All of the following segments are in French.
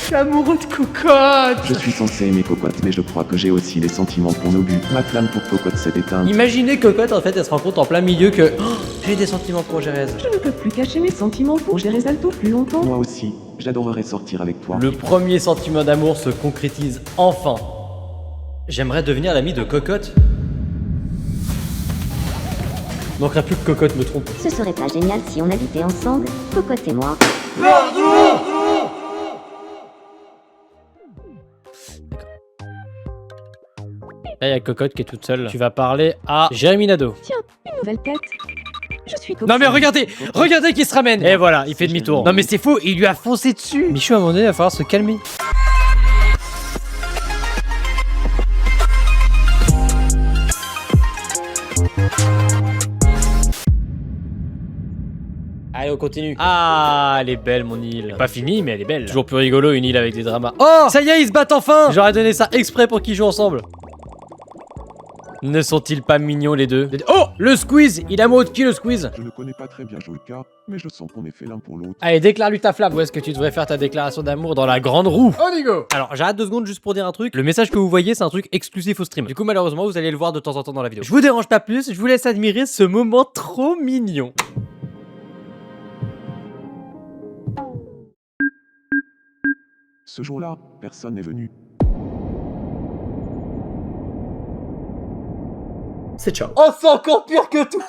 Je suis amoureux de Cocotte. Je suis censé aimer Cocotte, mais je crois que j'ai aussi des sentiments pour Nobu. Ma flamme pour Cocotte s'est éteinte. Imaginez Cocotte, en fait, elle se rend compte en plein milieu que j'ai des sentiments pour Gérèse. Je ne peux plus cacher mes sentiments pour Gérèse Alto plus longtemps. Moi aussi, j'adorerais sortir avec toi. Le premier sentiment d'amour se concrétise enfin. J'aimerais devenir l'ami de Cocotte. Manquerait plus que Cocotte me trompe. Ce serait pas génial si on habitait ensemble, Cocotte et moi. Là, il y a Cocotte qui est toute seule. Tu vas parler à Jérémy Nadeau. Tiens, une nouvelle tête. Je suis Non mais regardez qui se ramène. Et voilà, il fait demi-tour. Non mais c'est faux, il lui a foncé dessus. Michou, à un moment donné, il va falloir se calmer. Allez, on continue. Ah, elle est belle, mon île. Pas finie, mais elle est belle. Toujours plus rigolo, une île avec des dramas. Oh, ça y est, ils se battent enfin. J'aurais donné ça exprès pour qu'ils jouent ensemble. Ne sont-ils pas mignons, les deux? Oh, le squeeze. Il a mot de qui, le squeeze? Je ne connais pas très bien Jolka, mais je sens qu'on est fait l'un pour l'autre. Allez, déclare-lui ta flamme. Où est-ce que tu devrais faire ta déclaration d'amour? Dans la grande roue. On y go. Alors, j'arrête 2 secondes juste pour dire un truc. Le message que vous voyez, c'est un truc exclusif au stream. Du coup, malheureusement, vous allez le voir de temps en temps dans la vidéo. Je vous dérange pas plus, je vous laisse admirer ce moment trop mignon. Ce jour-là, personne n'est venu. C'est ciao. Oh, c'est encore pire que tout.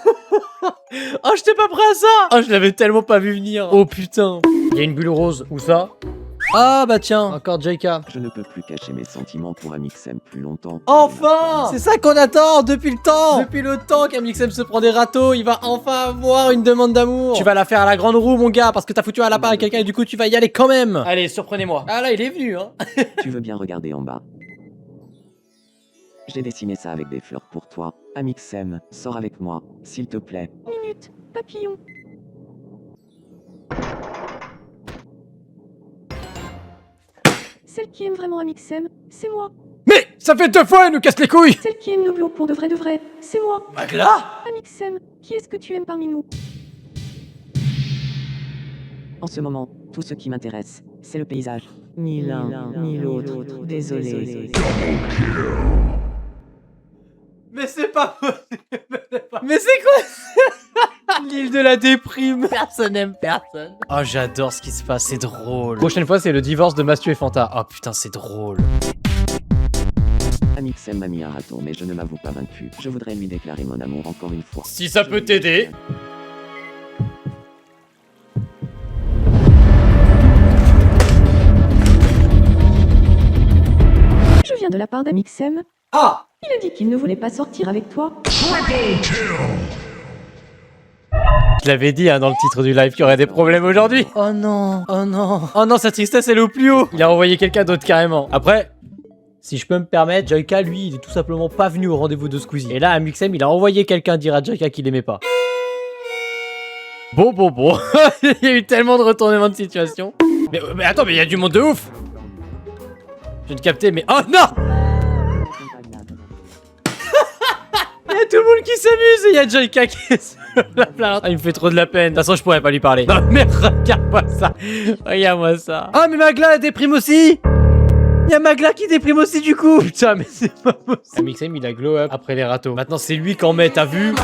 Oh, j'étais pas prêt à ça. Oh, je l'avais tellement pas vu venir. Oh putain. Il y a une bulle rose. Où ça? Ah bah tiens, encore JK. Je ne peux plus cacher mes sentiments pour Amixem plus longtemps. Enfin! C'est ça qu'on attend depuis le temps! Depuis le temps qu'Amixem se prend des râteaux, il va enfin avoir une demande d'amour! Tu vas la faire à la grande roue, mon gars, parce que t'as foutu un lapin à quelqu'un et du coup tu vas y aller quand même! Allez, surprenez-moi! Ah là, il est venu, hein! Tu veux bien regarder en bas? J'ai dessiné ça avec des fleurs pour toi. Amixem, sors avec moi, s'il te plaît. minutes, papillon. Celle qui aime vraiment Amixem, c'est moi. Mais ça fait 2 fois, elle nous casse les couilles! Celle qui aime Noblo pour de vrai, c'est moi. Magla! Amixem, qui est-ce que tu aimes parmi nous? En ce moment, tout ce qui m'intéresse, c'est le paysage. Ni l'un, ni l'autre. Désolé. Mais c'est pas possible! Mais c'est quoi? L'île de la déprime! Personne n'aime personne! Oh, j'adore ce qui se passe, c'est drôle! Prochaine fois, c'est le divorce de Mathieu et Fanta. Oh putain, c'est drôle! Amixem m'a mis un râteau, mais je ne m'avoue pas vaincu. Je voudrais lui déclarer mon amour encore une fois. Si ça peut t'aider! Je viens de la part d'Amixem. Ah! Il a dit qu'il ne voulait pas sortir avec toi. Je l'avais dit hein, dans le titre du live qu'il y aurait des problèmes aujourd'hui. Oh non, oh non. Oh non, sa tristesse elle est au plus haut. Il a envoyé quelqu'un d'autre carrément. Après, si je peux me permettre, Joyka lui il est tout simplement pas venu au rendez-vous de Squeezie. Et là, Amixem il a envoyé quelqu'un dire à Joyka qu'il aimait pas. Bon. Il y a eu tellement de retournements de situation. Mais attends, mais il y a du monde de ouf. Je viens de capter, mais oh non. Il y a tout le monde qui s'amuse et il y a Joyka qui est sur la plage. Ah, il me fait trop de la peine. De toute façon, je pourrais pas lui parler. Non, mais regarde-moi ça. Regarde-moi ça. Ah, mais Magla, elle déprime aussi. Il y a Magla qui déprime aussi du coup. Putain, mais c'est pas possible. Amixem, il a glow up après les râteaux. Maintenant, c'est lui qu'en met, t'as vu?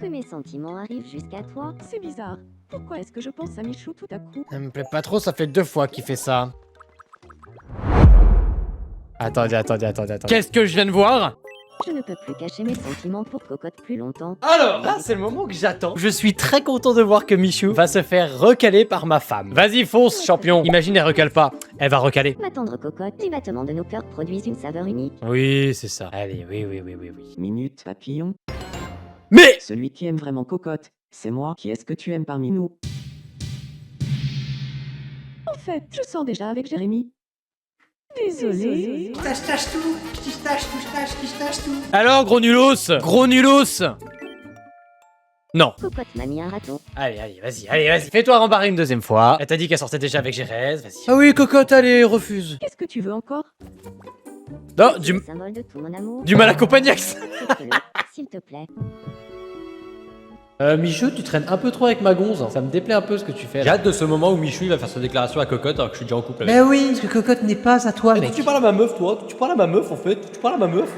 Que mes sentiments arrivent jusqu'à toi. C'est bizarre. Pourquoi est-ce que je pense à Michou tout à coup? Ça me plaît pas trop, ça fait 2 fois qu'il fait ça. Attendez. Qu'est-ce que je viens de voir? Je ne peux plus cacher mes sentiments pour Cocotte plus longtemps. Alors là, c'est le moment que j'attends. Je suis très content de voir que Michou va se faire recaler par ma femme. Vas-y, fonce, champion. Imagine, elle recale pas. Elle va recaler. Ma tendre Cocotte, les battements de nos cœurs produisent une saveur unique. Oui, c'est ça. Allez, oui. Minute, papillon. Mais Celui qui aime vraiment Cocotte, c'est moi. Qui est-ce que tu aimes parmi nous? En fait, je sors déjà avec Jérémy. Désolé. alors, gros nulos. Non. Cocotte m'a mis un râteau. Allez, vas-y. Fais-toi rembarrer une 2e fois. Elle t'a dit qu'elle sortait déjà avec Gérèse, vas-y. Ah oui, Cocotte, allez, refuse. Qu'est-ce que tu veux encore? Non, C'est le symbole de tout mon amour. du mal à Compagnax. Accepte-le, s'il te plaît. Michou, tu traînes un peu trop avec ma gonze. Ça me déplaît un peu ce que tu fais. J'ai hâte de ce moment où Michou il va faire sa déclaration à Cocotte alors que je suis déjà en couple avec. Mais oui, parce que Cocotte n'est pas à toi, mec. Tu parles à ma meuf, toi. Tu parles à ma meuf, en fait. Tu parles à ma meuf.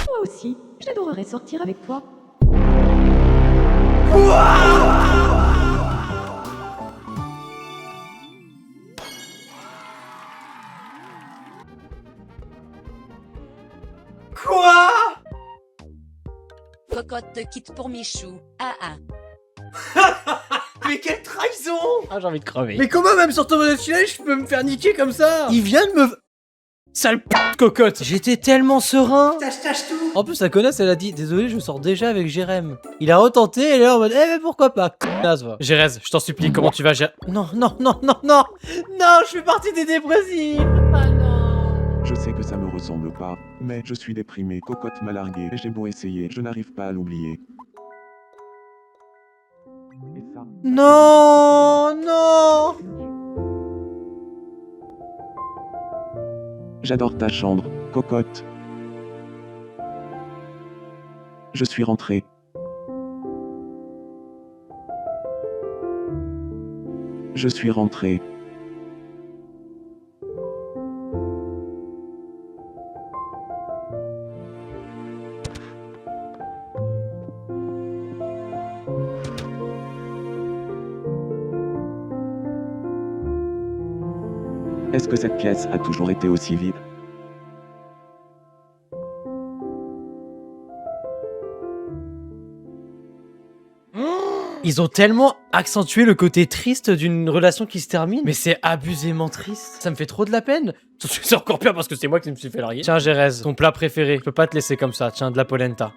Moi aussi, j'adorerais sortir avec toi. Quoi? Cocotte te quitte pour Michou. Ah ah. Mais quelle trahison! Ah, j'ai envie de crever. Mais comment même sur ton modèle tunnel, je peux me faire niquer comme ça? Il vient de me... Sale p de Cocotte. J'étais tellement serein. Tâche tout! En plus, la connasse, elle a dit désolé, je sors déjà avec Jérém. Il a retenté et elle est en mode mais pourquoi pas, connasse, va. Jérez, je t'en supplie, comment tu vas, Jérez? Non, non, non, non, non. Non, je fais partie des dépressifs. Ah non. Je sais que ça me ressemble pas, mais je suis déprimé. Cocotte m'a largué et j'ai beau essayer, je n'arrive pas à l'oublier. Et ça, Non, non. j'adore ta chambre, Cocotte. Je suis rentré. Je suis rentré. Est-ce que cette pièce a toujours été aussi vide? Ils ont tellement accentué le côté triste d'une relation qui se termine. Mais c'est abusément triste. Ça me fait trop de la peine. C'est encore pire parce que c'est moi qui me suis fait larguer. Tiens, Jérez, ton plat préféré. Je peux pas te laisser comme ça. Tiens, de la polenta.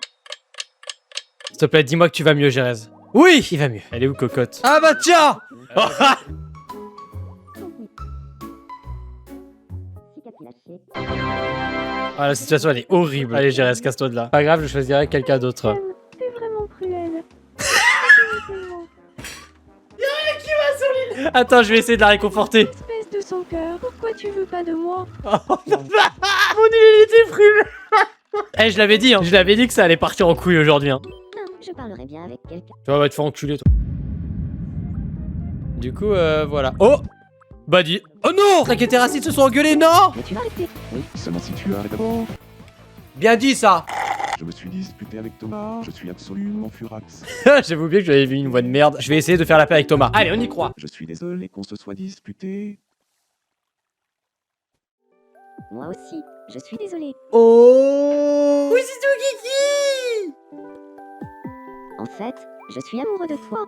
S'il te plaît, dis-moi que tu vas mieux, Jérez. Oui, il va mieux. Elle est où, Cocotte? Ah bah tiens! Ah, la situation, elle est horrible. Allez, Jérez, casse-toi de là. Pas grave, je choisirai quelqu'un d'autre. T'es vraiment cruel. Attends, je vais essayer de la réconforter. Espèce de sans cœur, pourquoi tu veux pas de moi? Mon île, il était fru. Eh, je l'avais dit, hein. Je l'avais dit que ça allait partir en couille aujourd'hui, hein. Non, je parlerai bien avec quelqu'un. Tu vas te faire enculer, toi. Du coup, voilà. Oh! Bah dis... Oh non! Trek et Terracide se sont engueulés, non! Mais tu vas arrêter. Oui, seulement si tu arrêtes. Bien dit ça! Je me suis disputé avec Thomas, je suis absolument furax. J'avais oublié que j'avais vu une voix de merde. Je vais essayer de faire la paix avec Thomas. Allez, on y croit. Je suis désolé qu'on se soit disputé. Moi aussi, je suis désolée. Oh! Oui, c'est tout, Kiki! En fait, je suis amoureux de toi.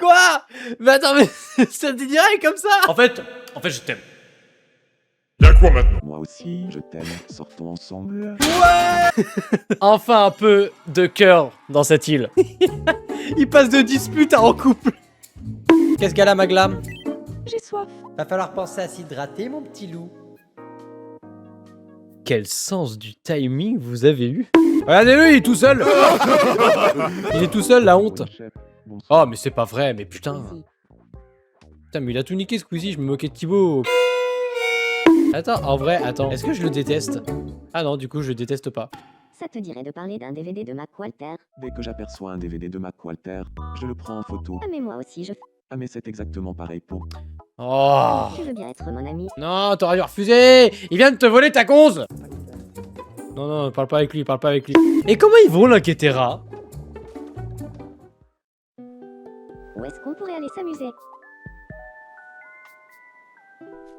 Quoi? Mais attends, mais ça te dirait comme ça? En fait, je t'aime. Moi aussi, je t'aime. Sortons ensemble. Enfin un peu de cœur dans cette île. Il passe de dispute à en couple. Qu'est-ce qu'elle a, Maglam? J'ai soif. Va falloir penser à s'hydrater, mon petit loup. Quel sens du timing vous avez eu? Regardez-le, il est tout seul. Il est tout seul, la honte. Chef, bonsoir. Oh, mais c'est pas vrai, mais putain. Squeezie. Putain, mais il a tout niqué, Squeezie, je me moquais de Thibaut. Attends, en vrai, attends. Est-ce que je le déteste? Ah non, du coup, je le déteste pas. Ça te dirait de parler d'un DVD de Mac Walter? Dès que j'aperçois un DVD de Mac Walter, je le prends en photo. Ah mais moi aussi, Ah mais c'est exactement pareil pour... Oh. Tu veux bien être mon ami? Non, t'aurais dû refuser. Il vient de te voler ta gonze. Non, non, parle pas avec lui, parle pas avec lui. Et comment ils vont, l'Inquiétera? Où est-ce qu'on pourrait aller s'amuser?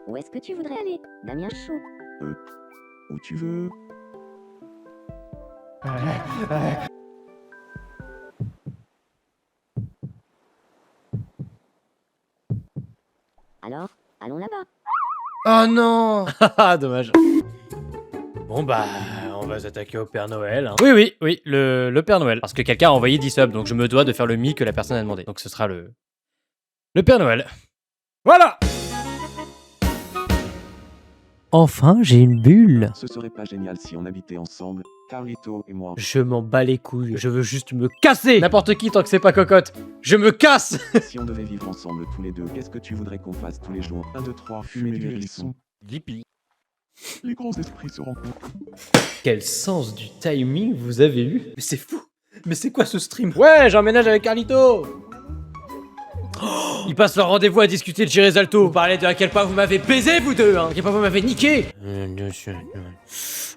Où est-ce que tu voudrais aller, Damien Chou? Où tu veux. Alors, allons là-bas. Oh non! Ah, dommage. Bon bah, on va s'attaquer au Père Noël. Hein. Oui, oui, oui, le Père Noël. Parce que quelqu'un a envoyé 10 subs, donc je me dois de faire le mi que la personne a demandé. Donc ce sera le Père Noël. Voilà! Enfin, j'ai une bulle. Ce serait pas génial si on habitait ensemble, Carlito et moi. Je m'en bats les couilles. Je veux juste me casser. N'importe qui tant que c'est pas Cocotte. Je me casse. Si on devait vivre ensemble tous les deux, qu'est-ce que tu voudrais qu'on fasse tous les jours? 1, 2, 3, fumer du hérisson. Les grands esprits se rencontrent. Quel sens du timing vous avez eu? Mais c'est fou. Mais c'est quoi ce stream? Ouais, j'emménage avec Carlito. Oh, ils passent leur rendez-vous à discuter de Gérésalto. Vous parlez de à quel point vous m'avez baisé, vous deux, hein. À quel point vous m'avez niqué.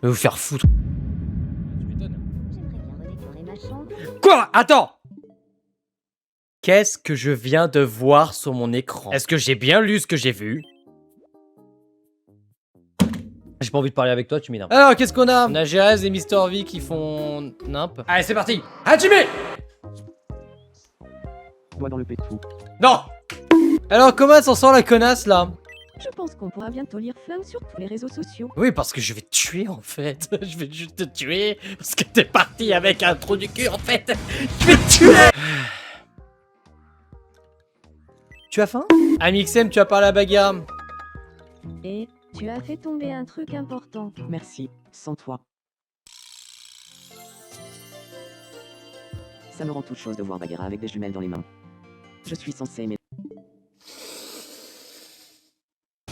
Vous faire foutre. J'aimerais bien redécorer ma chambre. Quoi? Attends. Qu'est-ce que je viens de voir sur mon écran? Est-ce que j'ai bien lu ce que j'ai vu? J'ai pas envie de parler avec toi, tu m'énerves. Alors, qu'est-ce qu'on a? On a Gérez et Mister V qui font nimp. Allez, c'est parti. Hajime! Doigt dans le pétou. Non! Alors, comment s'en sort la connasse, là? Je pense qu'on pourra bientôt lire flamme sur tous les réseaux sociaux. Oui, parce que je vais te tuer, en fait. Je vais juste te tuer. Parce que t'es parti avec un trou du cul, en fait. Je vais te tuer! Tu as faim? Amixem, tu as parlé à Bagarre. Et tu as fait tomber un truc important. Merci, sans toi. Ça me rend toute chose de voir Bagheera avec des jumelles dans les mains. Je suis censé aimer.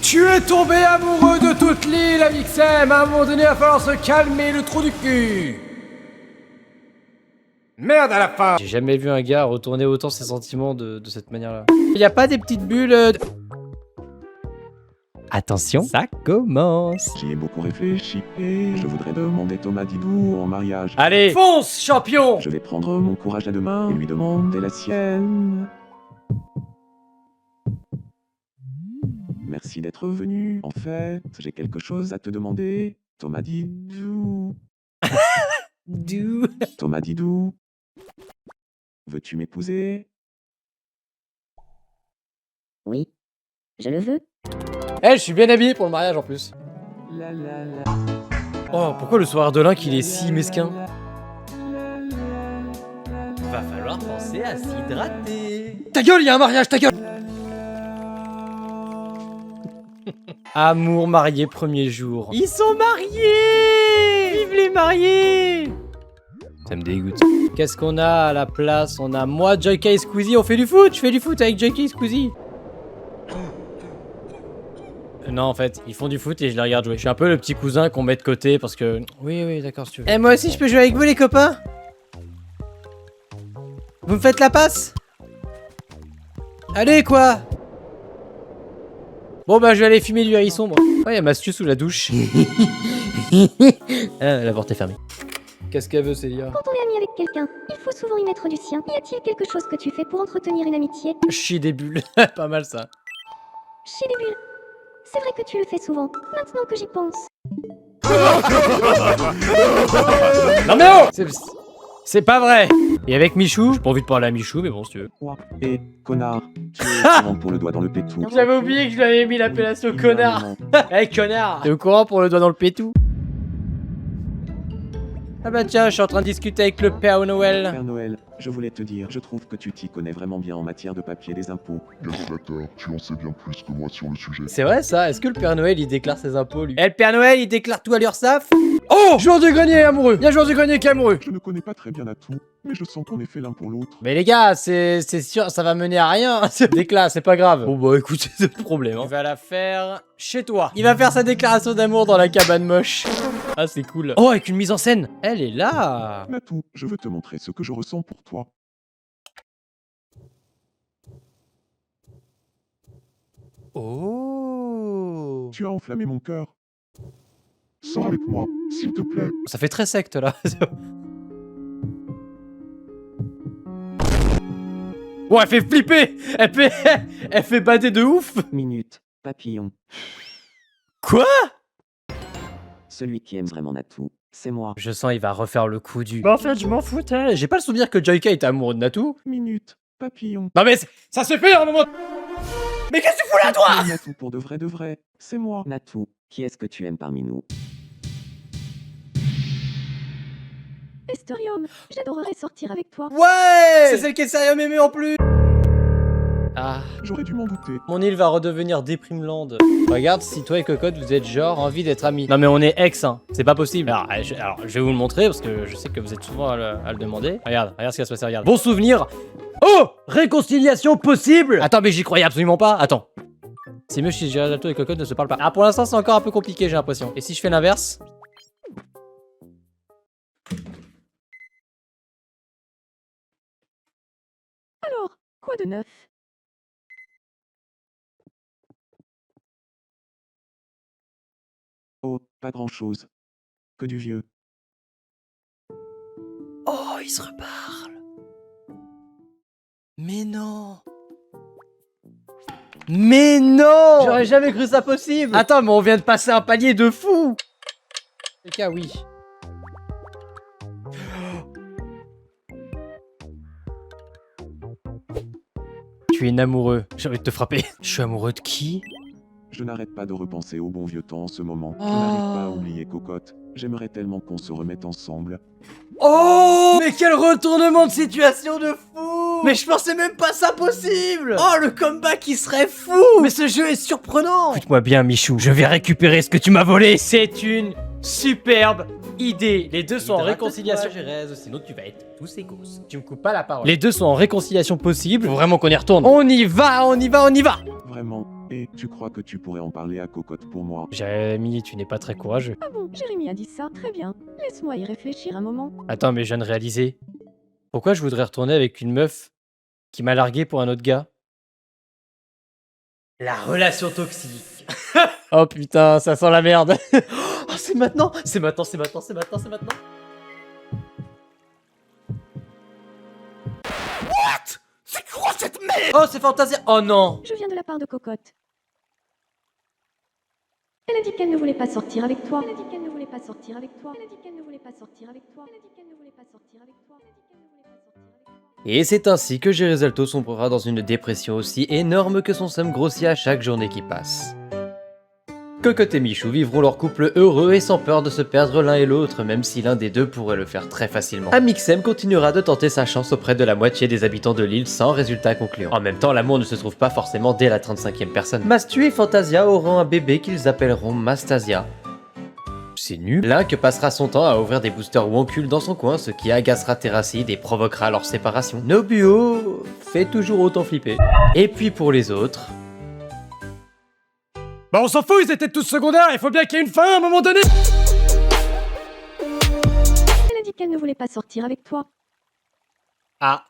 Tu es tombé amoureux de toute l'île, Amixem. À un moment donné, il va falloir se calmer le trou du cul. Merde à la fin. J'ai jamais vu un gars retourner autant ses sentiments de cette manière-là. Il y a pas des petites bulles Attention, ça commence. J'y ai beaucoup réfléchi et je voudrais demander Thomas Didou en mariage. Allez, fonce, champion. Je vais prendre mon courage à deux mains et lui demander la sienne. Merci d'être venu. En fait, j'ai quelque chose à te demander. Thomas Didou. Dou. Thomas Didou. Veux-tu m'épouser? Oui. Je le veux. Eh, je suis bien habillé pour le mariage en plus. La la la. Oh, pourquoi le soir de l'un qu'il est si mesquin? Va falloir penser à s'hydrater. Ta gueule, il y a un mariage, ta gueule. Amour marié premier jour. Ils sont mariés. Vive les mariés. Ça me dégoûte. Qu'est-ce qu'on a à la place? On a moi, Joyka et Squeezie. On fait du foot. Je fais du foot avec Joyka et Squeezie. Non, en fait, ils font du foot et je les regarde jouer. Je suis un peu le petit cousin qu'on met de côté parce que... Oui, d'accord, si tu veux. Eh, moi aussi, je peux jouer avec vous, les copains? Vous me faites la passe? Allez, quoi? Bon, bah, je vais aller fumer du hérisson, moi. Oh, y'a Mastu sous la douche. Ah, la porte est fermée. Qu'est-ce qu'elle veut, Célia? Quand on est ami avec quelqu'un, il faut souvent y mettre du sien. Y a-t-il quelque chose que tu fais pour entretenir une amitié? Chier des bulles. Pas mal, ça. Chez les bulles. C'est vrai que tu le fais souvent, maintenant que j'y pense. Non mais oh! C'est pas vrai! Et avec Michou, j'ai pas envie de parler à Michou, mais bon, si tu veux. Quoi? Eh, connard. Tu es au courant pour le doigt dans le pétou. J'avais oublié que je lui avais mis l'appellation connard! Non. Hey, connard! T'es au courant pour le doigt dans le pétou? Ah bah tiens, je suis en train de discuter avec le Père Noël. Père Noël, je voulais te dire, je trouve que tu t'y connais vraiment bien en matière de papier des impôts. Bien flatteur, tu en sais bien plus que moi sur le sujet. C'est vrai ça? Est-ce que le Père Noël il déclare ses impôts lui? Eh, le Père Noël il déclare tout à l'URSSAF? Oh! Joueur du grenier amoureux! Y'a joueur du grenier qui est amoureux! Je ne connais pas très bien Natou, mais je sens qu'on est fait l'un pour l'autre. Mais les gars, c'est sûr, ça va mener à rien. Déclare, c'est pas grave. Bon bah écoute, c'est le problème. Il va la faire chez toi. Il va faire sa déclaration d'amour dans la cabane moche. Ah, c'est cool. Oh, avec une mise en scène. Elle est là. Natou, je veux te montrer ce que je ressens pour toi. Oh. Tu as enflammé mon cœur. Sors avec moi, s'il te plaît. Ça fait très secte là. Oh, elle fait flipper. Elle fait bader de ouf. Minute. Papillon. Quoi? Celui qui aime vraiment Natou, c'est moi. Je sens il va refaire le coup du... Bah en fait, je m'en foutais. J'ai pas le souvenir que Joyka était amoureux de Natou. Minute, papillon. Non mais ça se fait à un moment... Mais qu'est-ce que tu fous là, toi? Natou pour de vrai, c'est moi. Natou, qui est-ce que tu aimes parmi nous? Esterium, j'adorerais sortir avec toi. Ouais! C'est celle qui est sérieux mémé en plus. Ah, J'aurais dû m'en douter. mon île va redevenir Déprimeland. Regarde si toi et Cocotte vous êtes genre envie d'être amis. Non mais on est ex, hein. C'est pas possible. Alors, je vais vous le montrer parce que je sais que vous êtes souvent à le demander. Regarde ce qui va se passer, regarde. Bon souvenir. Oh! Réconciliation possible! Attends, mais j'y croyais absolument pas. Attends. C'est mieux si Gérésalto et Cocotte ne se parlent pas. Ah, pour l'instant, c'est encore un peu compliqué, j'ai l'impression. Et si je fais l'inverse? Quoi de neuf? Oh, pas grand-chose. Que du vieux. Oh, ils se reparlent. Mais non. Mais non. J'aurais jamais cru ça possible. Attends, mais on vient de passer un palier de fou. Le cas, oui. Tu es amoureux. J'ai envie de te frapper. Je suis amoureux de qui? Je n'arrête pas de repenser au bon vieux temps en ce moment. Je Oh. n'arrive pas à oublier Cocotte. J'aimerais tellement qu'on se remette ensemble. Oh, mais quel retournement de situation de fou. Mais je pensais même pas ça possible. Oh, le comeback qui serait fou. Mais ce jeu est surprenant. Écoute-moi bien, Michou, je vais récupérer ce que tu m'as volé. C'est une superbe idée. Les deux sont en réconciliation. Sinon tu vas être tous égaux. Tu me coupes pas la parole. Les deux sont en réconciliation possible. Faut vraiment qu'on y retourne. On y va, on y va, on y va. Vraiment. Et tu crois que tu pourrais en parler à Cocotte pour moi? Jérémy, tu n'es pas très courageux. Ah bon, Jérémy a dit ça, très bien. Laisse-moi y réfléchir un moment. Attends, mais je viens de réaliser. Pourquoi je voudrais retourner avec une meuf qui m'a largué pour un autre gars? La relation toxique. Oh putain, ça sent la merde. Oh, c'est maintenant, c'est maintenant, c'est maintenant, c'est maintenant, c'est maintenant. What? C'est quoi cette merde? Oh, c'est Fantasia. Oh non. Je viens de la part de Cocotte. Elle a dit qu'elle ne voulait pas sortir avec toi. Elle a dit qu'elle ne voulait pas sortir avec toi. Elle a dit qu'elle ne voulait pas sortir avec toi. Elle a dit qu'elle ne voulait pas sortir avec toi. Elle a dit qu'elle ne voulait pas sortir avec toi. Et c'est ainsi que Gérésalto sombrera dans une dépression aussi énorme que son somme grossit à chaque journée qui passe. Cocotte et Michou vivront leur couple heureux et sans peur de se perdre l'un et l'autre, même si l'un des deux pourrait le faire très facilement. Amixem continuera de tenter sa chance auprès de la moitié des habitants de l'île sans résultat concluant. En même temps, l'amour ne se trouve pas forcément dès la 35e personne. Mastu et Fantasia auront un bébé qu'ils appelleront Mastasia. C'est nul. L'un que passera son temps à ouvrir des boosters wonkules dans son coin, ce qui agacera Terracide et provoquera leur séparation. Nobuo fait toujours autant flipper. Et puis pour les autres... Bah on s'en fout, ils étaient tous secondaires, il faut bien qu'il y ait une fin à un moment donné. Elle a dit qu'elle ne voulait pas sortir avec toi. Ah.